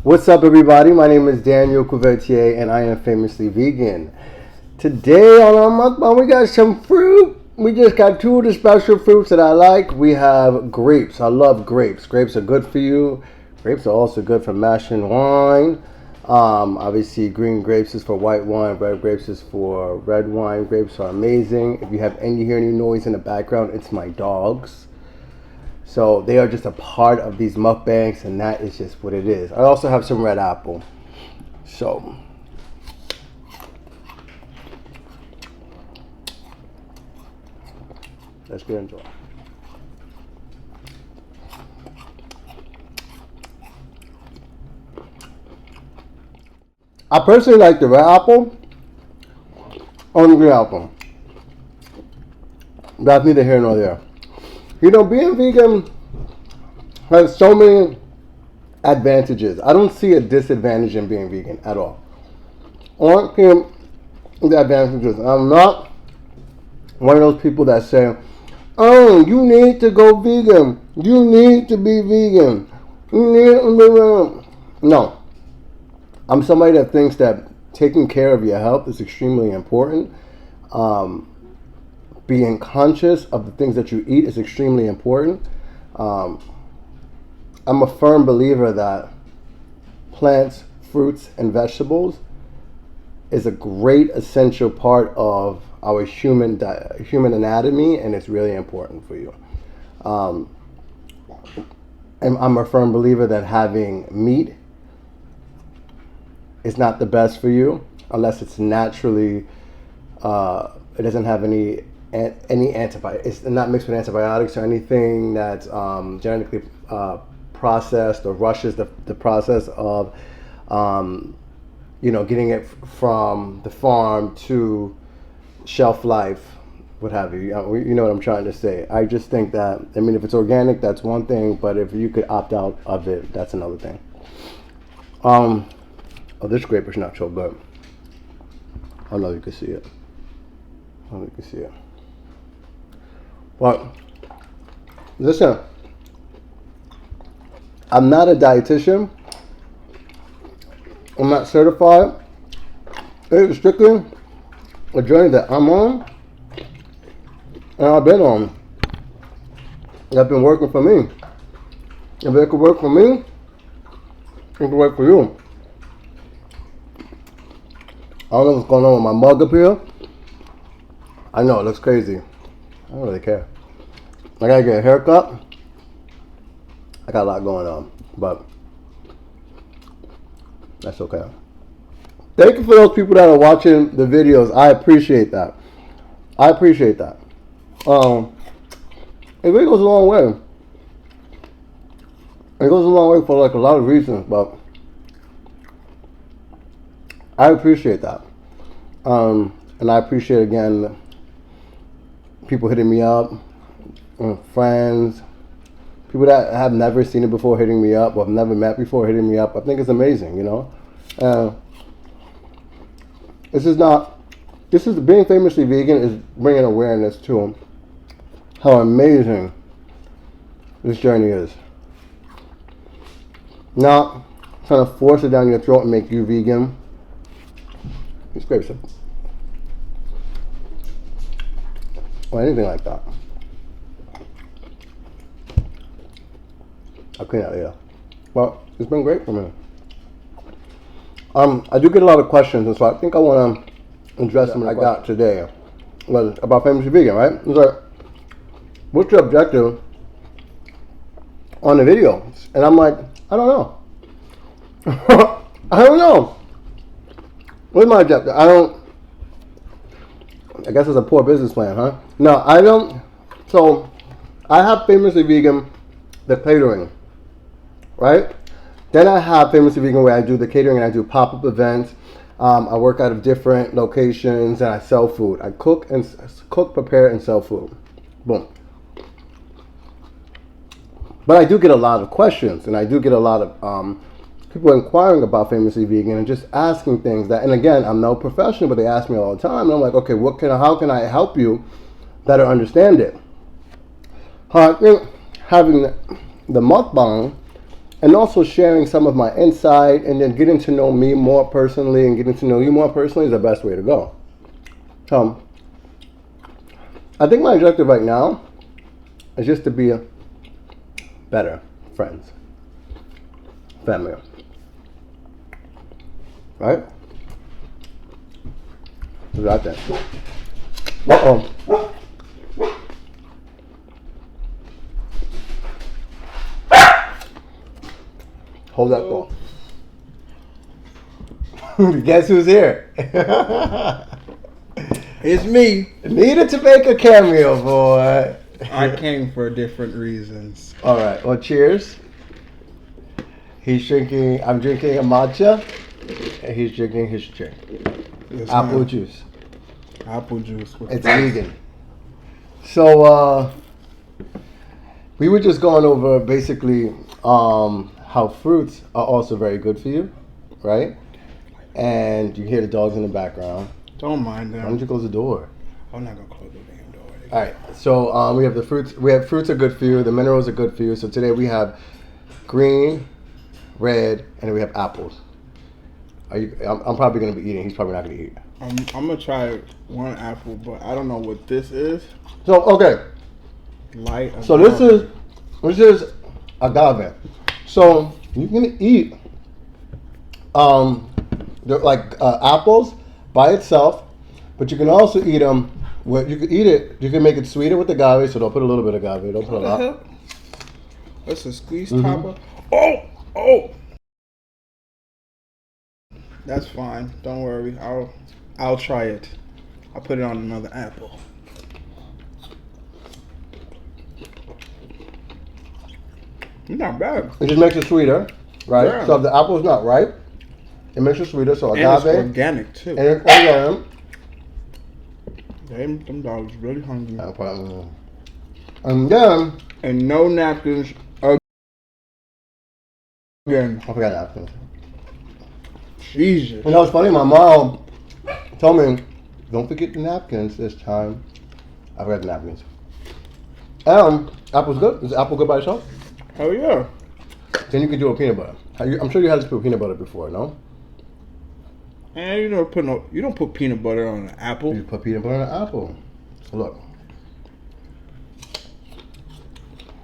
What's up, everybody? My name is Daniel Couvertier, and I am famously vegan. Today on our mukbang, we got some fruit. We just got two of the special fruits that I like. We have grapes. I love grapes. Grapes are good for you. Grapes are also good for mashing wine. Obviously, green grapes is for white wine. Red grapes is for red wine. Grapes are amazing. If you hear any noise in the background, it's my dogs. So they are just a part of these mukbangs, and that is just what it is. I also have some red apple. So let's get into it. I personally like the red apple on the green apple. That's neither here nor there. You know, being vegan has so many advantages. I don't see a disadvantage in being vegan at all. I don't see the advantages. I'm not one of those people that say, oh, you need to go vegan. You need to be vegan. No. I'm somebody that thinks that taking care of your health is extremely important. Being conscious of the things that you eat is extremely important. I'm a firm believer that plants, fruits, and vegetables is a great essential part of our human anatomy, and it's really important for you. And I'm a firm believer that having meat is not the best for you unless it's naturally, it doesn't have any antibiotics. It's not mixed with antibiotics or anything that's genetically processed or rushes the process of, getting it from the farm to shelf life, what have you. You know what I'm trying to say. I just think that, if it's organic, that's one thing, but if you could opt out of it, that's another thing. Oh, this grape is not so good. I don't know if you can see it. But listen, I'm not a dietitian. I'm not certified. It is strictly a journey that I'm on and I've been on. That's been working for me. If it could work for me, it could work for you. I don't know what's going on with my mug up here. I know it looks crazy. I don't really care. I gotta get a haircut. I got a lot going on, but that's okay. Thank you for those people that are watching the videos. I appreciate that. It really goes a long way. It goes a long way for a lot of reasons, but I appreciate that. And I appreciate again people hitting me up, friends, people that have never seen it before hitting me up, or have never met before hitting me up. I think it's amazing, This is being famously vegan is bringing awareness to how amazing this journey is. Not trying to force it down your throat and make you vegan. It's great stuff. Or anything like that. I'll clean that later. Well, it's been great for me. I do get a lot of questions, and so I think I want to address them that I got today. Well, about famously vegan, right? It's like, what's your objective on the video? And I'm like, I don't know. I don't know. What's my objective? I guess it's a poor business plan, huh? No, I don't. So, I have famously vegan, the catering, right? Then I have famously vegan where I do the catering and I do pop-up events. I work out of different locations and I sell food. I cook, prepare, and sell food. Boom. But I do get a lot of questions, and I do get a lot of people inquiring about famously vegan and just asking things that, and again, I'm no professional, but they ask me all the time, and I'm like, okay, how can I help you better understand it? I think having the mukbang and also sharing some of my insight, and then getting to know me more personally and getting to know you more personally is the best way to go. I think my objective right now is just to be a better friends, family, right? We got that. Uh-oh. Hold that thought. Guess who's here? It's me. Needed to make a cameo, boy. I came for different reasons. All right. Well, cheers. I'm drinking a matcha, and he's drinking his drink. Yes, Apple ma'am. juice. Apple juice. It's vegan. So, we were just going over basically how fruits are also very good for you, right? And you hear the dogs in the background. Don't mind Why them. don't you close the door? I'm not gonna close the damn door. All right. So we have the fruits. We have fruits are good for you. The minerals are good for you. So today we have green, red, and we have apples. I'm probably gonna be eating. He's probably not gonna eat. I'm gonna try one apple, but I don't know what this is. So okay. Light. So this is agave. So you can eat apples by itself, but you can also eat them. You can eat it. You can make it sweeter with agave. So don't put a little bit of agave. Don't put a lot. That's a squeeze topper. Oh. That's fine. Don't worry. I'll try it. I'll put it on another apple. Not bad. It just makes it sweeter, right? Yeah. So if the apple's not ripe, it makes it sweeter. So And it's agave organic too. and it's organic. Them dogs really hungry. And then And no napkins again. I forgot napkins. Jesus. You know, it's funny. My mom told me, "Don't forget the napkins this time." I forgot the napkins. Apple's good. Is apple good by itself? Oh yeah. Then you can do a peanut butter. I'm sure you had to put peanut butter before, no? And you don't put peanut butter on an apple. You put peanut butter on an apple. Look.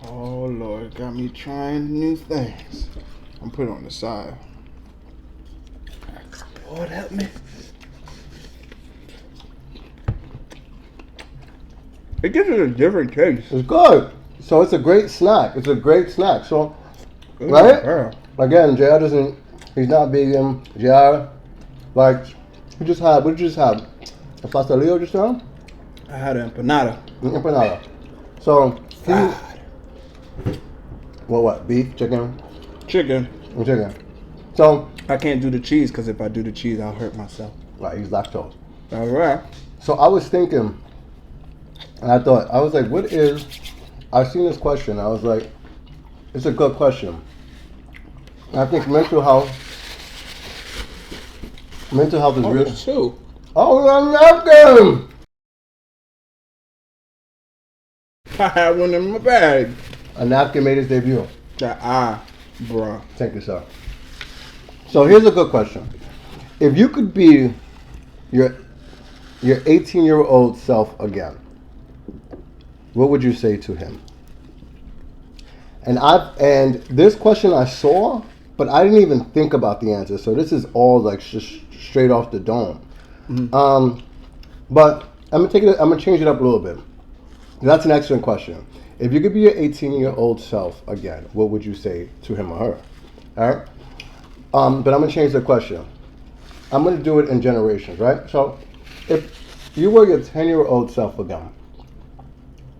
Oh Lord, got me trying new things. I'm putting it on the side. Lord help me. It gives it a different taste. It's good. So it's a great snack. It's a great snack. So, Ooh, right? girl. Again, JR he's not vegan. JR, what did you just have? A pastelillo just now? I had an empanada. Empanada. So, Fried. what? Beef, chicken, Chicken. and chicken. So, I can't do the cheese because if I do the cheese, I'll hurt myself. right, he's lactose. All right. So I was thinking, and I was like, I seen this question. I was like, it's a good question. And I think mental health is Oh, real. there's two. Oh, a napkin! I had one in my bag. A napkin made its debut. Bruh. Thank you, sir. So here's a good question. If you could be your 18-year-old self again, what would you say to him? And this question I saw, but I didn't even think about the answer. So this is all like just straight off the dome. Mm-hmm. But I'm gonna change it up a little bit. That's an excellent question. If you could be your 18-year-old self again, what would you say to him or her? All right. But I'm gonna change the question. I'm gonna do it in generations, right? So, if you were your 10-year-old self again,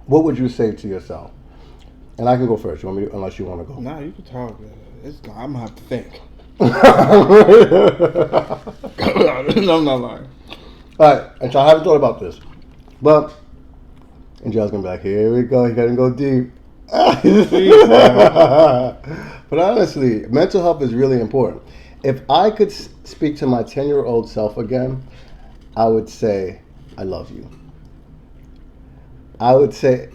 what would you say to yourself? And I can go first. You want me to, unless you want to go? Nah, you can talk. I'm gonna have to think. No, I'm not lying. All right, and so I haven't thought about this, but and Joe's gonna be like, "Here we go. He gotta go deep." But honestly, mental health is really important. If I could speak to my 10-year-old self again, I would say, "I love you." I would say,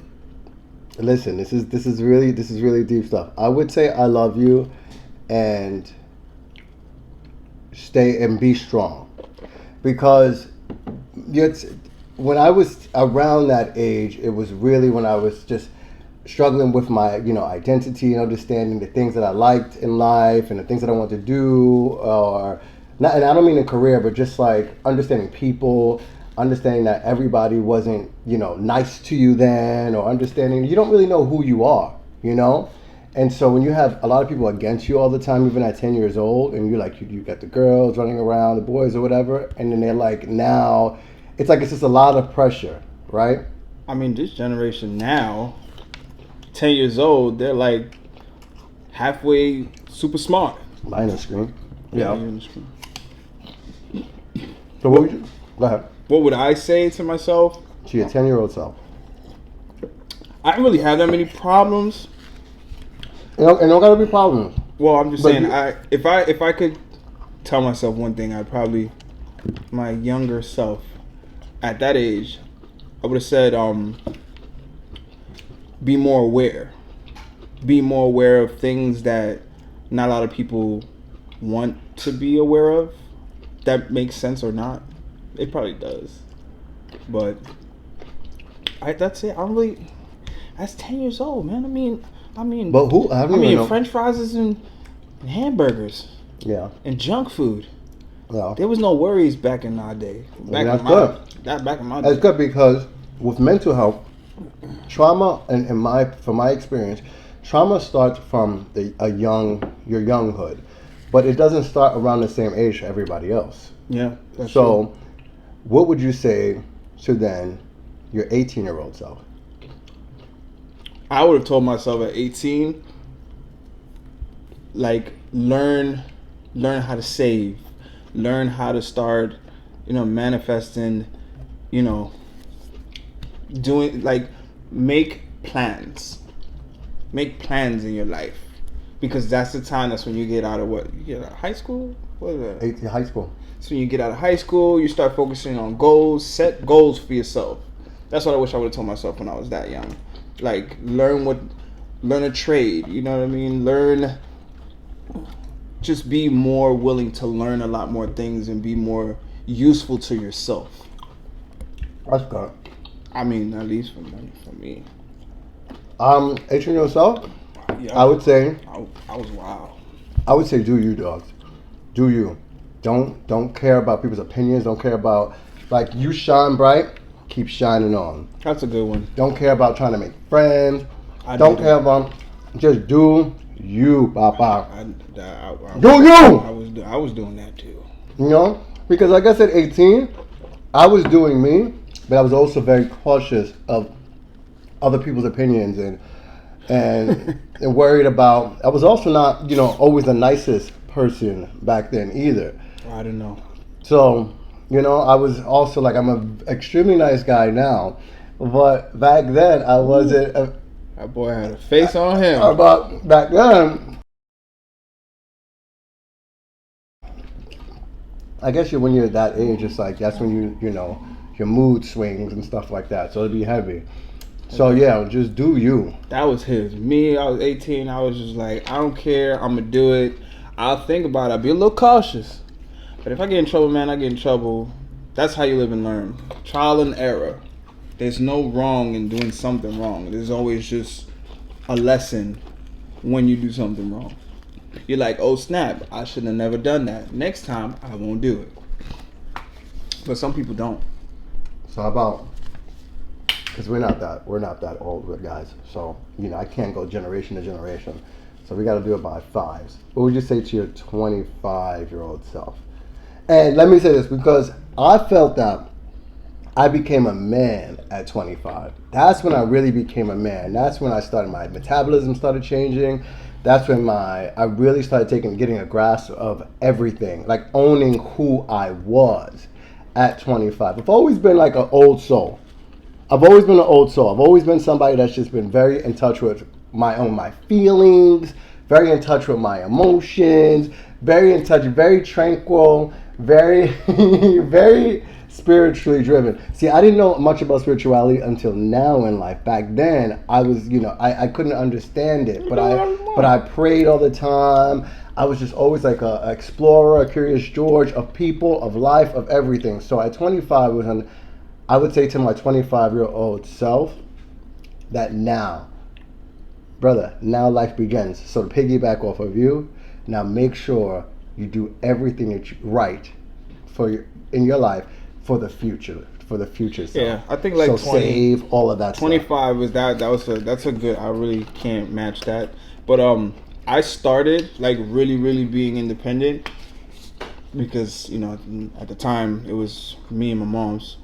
listen, this is really deep stuff. I would say I love you, and stay and be strong. Because it's, when I was around that age, it was really when I was just struggling with my, identity and understanding the things that I liked in life and the things that I wanted to do, or not. And I don't mean a career, but just like understanding people, understanding that everybody wasn't, nice to you then, or understanding you don't really know who you are. And so when you have a lot of people against you all the time, even at 10 years old, and you're like, you got the girls running around, the boys or whatever, and then they're like, now, it's like it's just a lot of pressure, right? I mean, this generation now, 10 years old, they're like halfway super smart. Behind the screen. Yeah. So what would you, go ahead. What would I say to myself? To your 10-year-old self. I don't really have that many problems. And don't gotta be problems. Well, I'm just But saying, you- if I could tell myself one thing, I'd probably, my younger self, at that age, I would have said, be more aware. Be more aware of things that not a lot of people want to be aware of. That makes sense or not? It probably does. But that's it. That's 10 years old, man. I mean, But who? I don't even know. French fries and hamburgers Yeah. and junk food. Well, There was no worries back in our day. Back that's in my, good. Back in my day. That's good because with mental health, trauma, and from my experience, trauma starts from your younghood, but it doesn't start around the same age for everybody else. Yeah. That's So, true. what would you say to then your 18-year-old self? I would have told myself at 18, like, learn how to save, learn how to start, manifesting, doing, like, make plans in your life, because that's the time. That's when you get out of high school. What is that? 18, high school. So when you get out of high school, you start focusing on goals. Set goals for yourself. That's what I wish I would have told myself when I was that young. Like, learn a trade. You know what I mean? Just be more willing to learn a lot more things and be more useful to yourself. That's good. I mean, at least for me. 18-year-old self, Yeah, I would say, I was wild. do you, dogs. Do you. Don't care about people's opinions. Don't care about, like, you shine bright, keep shining on. That's a good one. Don't care about trying to make friends. I Don't do care that. about, just do you, Papa. Do you! I was doing that too. Because like I said, 18, I was doing me, but I was also very cautious of other people's opinions and worried about. I was also not, always the nicest person back then either. I don't know. So, I was also like, I'm an extremely nice guy now, but back then I wasn't. That boy had a face on him. About back then, I guess when you're that age, it's like that's when your mood swings and stuff like that. So it'd be heavy. So yeah, just do you. That was his. Me, I was 18. I was just like, I don't care. I'm gonna do it. I'll think about it. I'll be a little cautious. But if I get in trouble, man, I get in trouble. That's how you live and learn. Trial and error. There's no wrong in doing something wrong. There's always just a lesson when you do something wrong. You're like, oh snap, I should have never done that. Next time, I won't do it. But some people don't. So how about, because we're not that old guys. So I can't go generation to generation. So we got to do it by fives. What would you say to your 25-year-old self? And let me say this, because I felt that I became a man at 25. That's when I really became a man. That's when I started, my metabolism started changing. That's when I really started getting a grasp of everything, like owning who I was at 25. I've always been like an old soul. I've always been an old soul. I've always been somebody that's just been very in touch with my feelings, very in touch with my emotions, very in touch, very tranquil, very, very spiritually driven. See, I didn't know much about spirituality until now in life. Back then, I was, I couldn't understand it, but I prayed all the time. I was just always like a explorer, a curious George of people, of life, of everything. So at 25, I would say to my 25-year-old self that now, brother, now life begins. So to piggyback off of you, now make sure you do everything right in your life for the future. Self. Yeah, I think like so 20, save all of that. 25 was that's a good. I really can't match that. But I started like really being independent because at the time it was me and my mom's,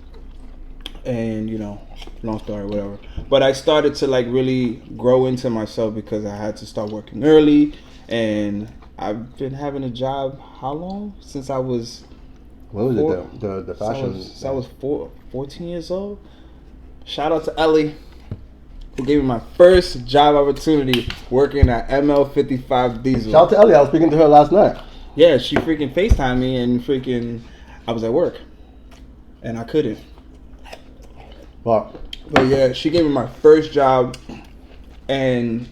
and long story, whatever. But I started to like really grow into myself because I had to start working early, and I've been having a job how long? Since I was what was it? The fashion. So I was 14 years old. Shout out to Ellie, who gave me my first job opportunity working at ML55 Diesel. Shout out to Ellie. I was speaking to her last night. Yeah, she freaking FaceTimed me and I was at work and I couldn't. But yeah, she gave me my first job, and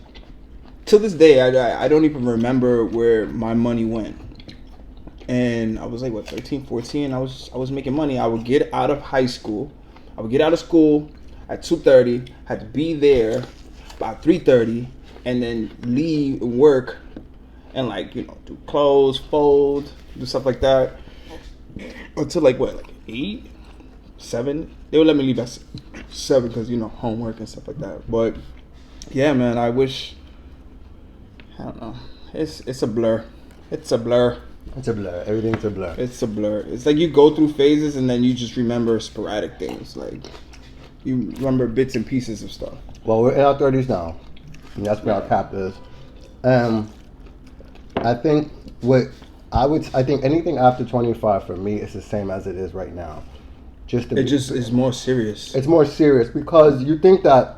to this day, I don't even remember where my money went. And I was like, 13, 14? I was making money. I would get out of high school. I would get out of school at 2:30, had to be there by 3:30, and then leave and work and do clothes, fold, do stuff like that. Until 8, 7. They would let me leave at 7 because homework and stuff like that. But yeah, man, I wish. I don't know. It's a blur. It's a blur. It's a blur. Everything's a blur. It's a blur. It's like you go through phases and then you just remember sporadic things. Like you remember bits and pieces of stuff. Well, we're in our 30s now, and that's where our cap is. I think I think anything after 25 for me is the same as it is right now. It's more serious. It's more serious because you think that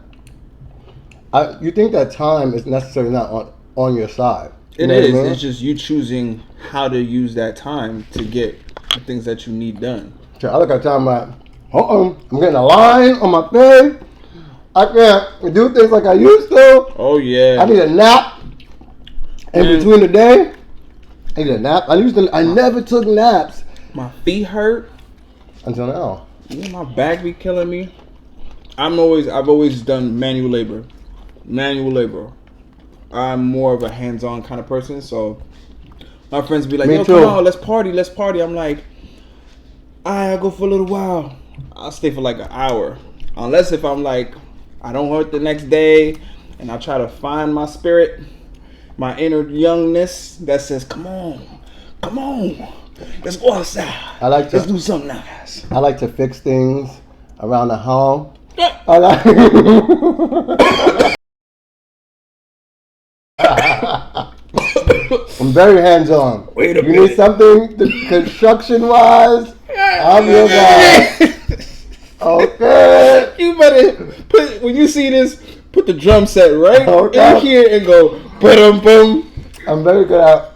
time is necessarily not on your side. It is. I mean? It's just you choosing how to use that time to get the things that you need done. So I look at time like, I'm getting a line on my face. I can't do things like I used to. Oh yeah. I need a nap in between the day. I need a nap. I never took naps. My feet hurt until now. Yeah, my back be killing me. I've always done manual labor. I'm more of a hands-on kind of person, so my friends be like, "Yo, come on, let's party." I'm like, I'll go for a little while. I'll stay for like an hour, unless if I'm like, I don't work the next day, and I try to find my spirit, my inner youngness that says, "Come on, let's go outside. Let's do something nice." I like to fix things around the home. Yeah. I'm very hands-on. Wait a minute. You need something construction-wise? I'm your guy. Okay. You better when you see this, put the drum set right in here and go boom. I'm very good at.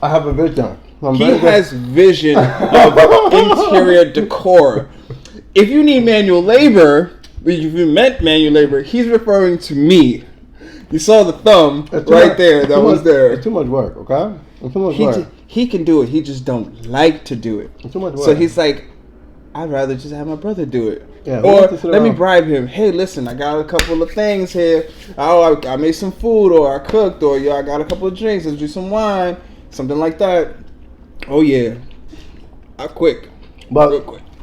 I have a vision. He has vision of interior decor. If you need manual labor, if you meant manual labor, he's referring to me. You saw the thumb right there. That was there. It's too much work, okay? It's too much work. He can do it. He just don't like to do it. It's too much work. So he's like, I'd rather just have my brother do it. Yeah, or let me bribe him. Hey, listen, I got a couple of things here. Oh, I made some food, or I cooked, or I got a couple of drinks. Let's do some wine, something like that. Oh yeah, real quick.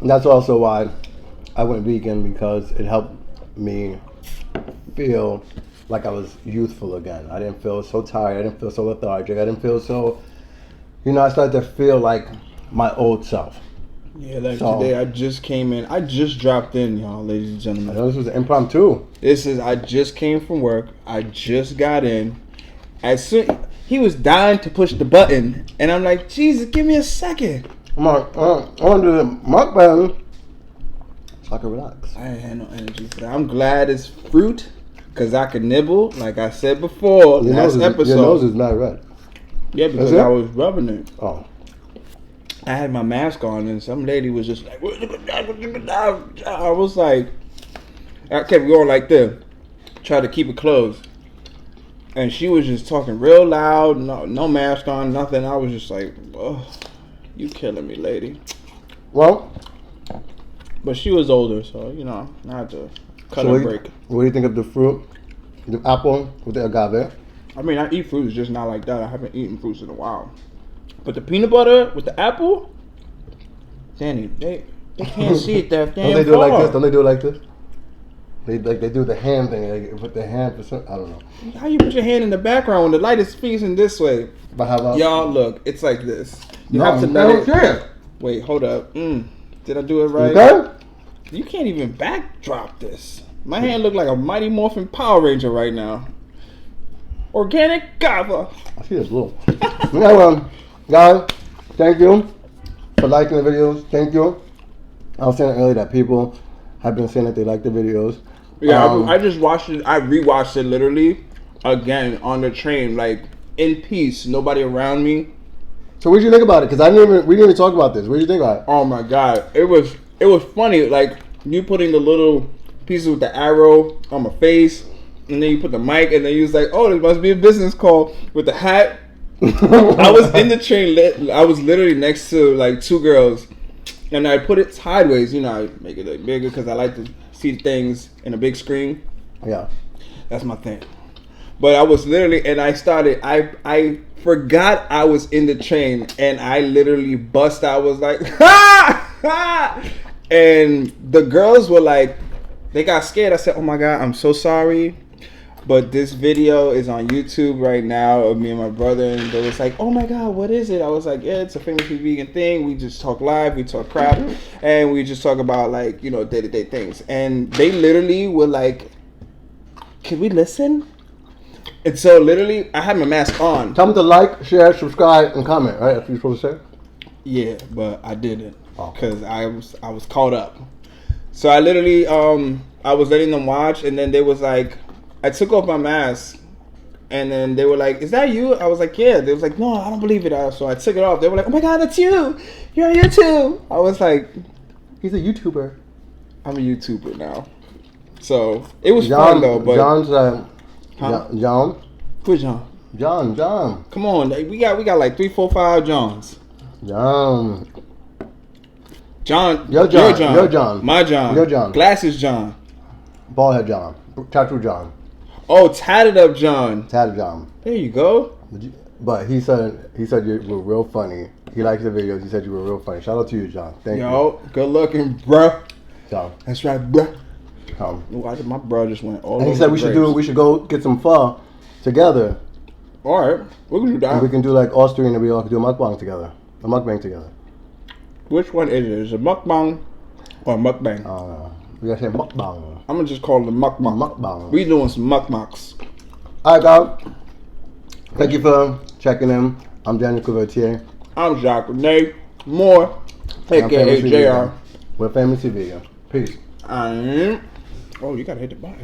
That's also why I went vegan, because it helped me feel like I was youthful again. I didn't feel so tired. I didn't feel so lethargic. I didn't feel so, I started to feel like my old self. Yeah, today I just came in. I just dropped in, y'all, ladies and gentlemen. I know this was an impromptu. I just came from work. I just got in. He was dying to push the button, and I'm like, Jesus, give me a second. I want to do the mukbang so I can relax. I ain't had no energy for that. I'm glad it's fruit, because I can nibble, like I said before, last episode. Your nose is not red. Yeah, because I was rubbing it. Oh. I had my mask on, and some lady was just like, I was like, I kept going like this, tried to keep it closed. And she was just talking real loud, no mask on, nothing. I was just like, oh, you killing me, lady. Well, but she was older, so, you know, I had to cut her break. What do you think of the fruit? The apple with the agave? I mean, I eat fruits, just not like that. I haven't eaten fruits in a while. But the peanut butter with the apple, Danny, they can't see it that damn Don't they do it far. like this? Don't they do it like this? They do the hand thing. They put their hand for some. I don't know. How you put your hand in the background when the light is facing this way? But how about y'all? Look, it's like this. You no, have to no, let it. serious. Wait, hold up. Did I do it right? Okay. You can't even backdrop this. My hand look like a Mighty Morphin Power Ranger right now. Organic guava. I see this little. Yeah, guys, thank you for liking the videos. Thank you. I was saying earlier that people have been saying that they like the videos. Yeah, I just watched it. I rewatched it literally again on the train, like in peace, nobody around me. So what did you think about it? Because we didn't even talk about this. What did you think about it? Oh my god, it was funny. Like you putting the little pieces with the arrow on my face, and then you put the mic, and then you was like, "Oh, this must be a business call." With the hat, I was in the train. I was literally next to like two girls, and I put it sideways. You know, I make it like bigger because I like to see things in a big screen. Yeah, that's my thing. But I was literally, and I started. I forgot I was in the train, and I literally bust out. Was like, ha ha, and the girls were like, they got scared. I said, "Oh my god, I'm so sorry." But this video is on YouTube right now of me and my brother, and they was like, "Oh my god, what is it?" I was like, "Yeah, it's a famously vegan thing. We just talk live, we talk crap, and we just talk about like, you know, day-to-day things." And they literally were like, "Can we listen?" And so literally, I had my mask on. Tell them to like, share, subscribe, and comment. Right? That's what you're supposed to say. Yeah, but I didn't because I was caught up. So I literally I was letting them watch, and then they was like, I took off my mask, and then they were like, "Is that you?" I was like, "Yeah." They was like, "No, I don't believe it." So I took it off. They were like, "Oh my god, that's you! You're on YouTube." I was like, "He's a YouTuber." I'm a YouTuber now. So it was fun though. But John's huh? John. Who's John? John. Come on, we got like 3, 4, 5 Johns. John. Your John. My John. Your John. Glasses John. Baldhead John. Tattoo John. Oh, tatted up John. Tatted John. There you go. But he said you were real funny. He likes the videos. He said you were real funny. Shout out to you, John. Thank you. Yo, good looking, bro. So that's right, bro. My bro just went all over. And he said we should go get some pho together. All right, we can do that. And we can do like Austrian, and we all can do a mukbang together. A mukbang together. Which one is it? Is it mukbang or mukbang? We gotta say mukbang. I'm gonna just call it mukbang. Mukbang. We doing some mukbangs. All right, guys. Thank you for checking in. I'm Daniel Couvertier. I'm Jacques Renee Moore, aka JR. We're Famously Vegan. Peace. Oh, you gotta hit the button.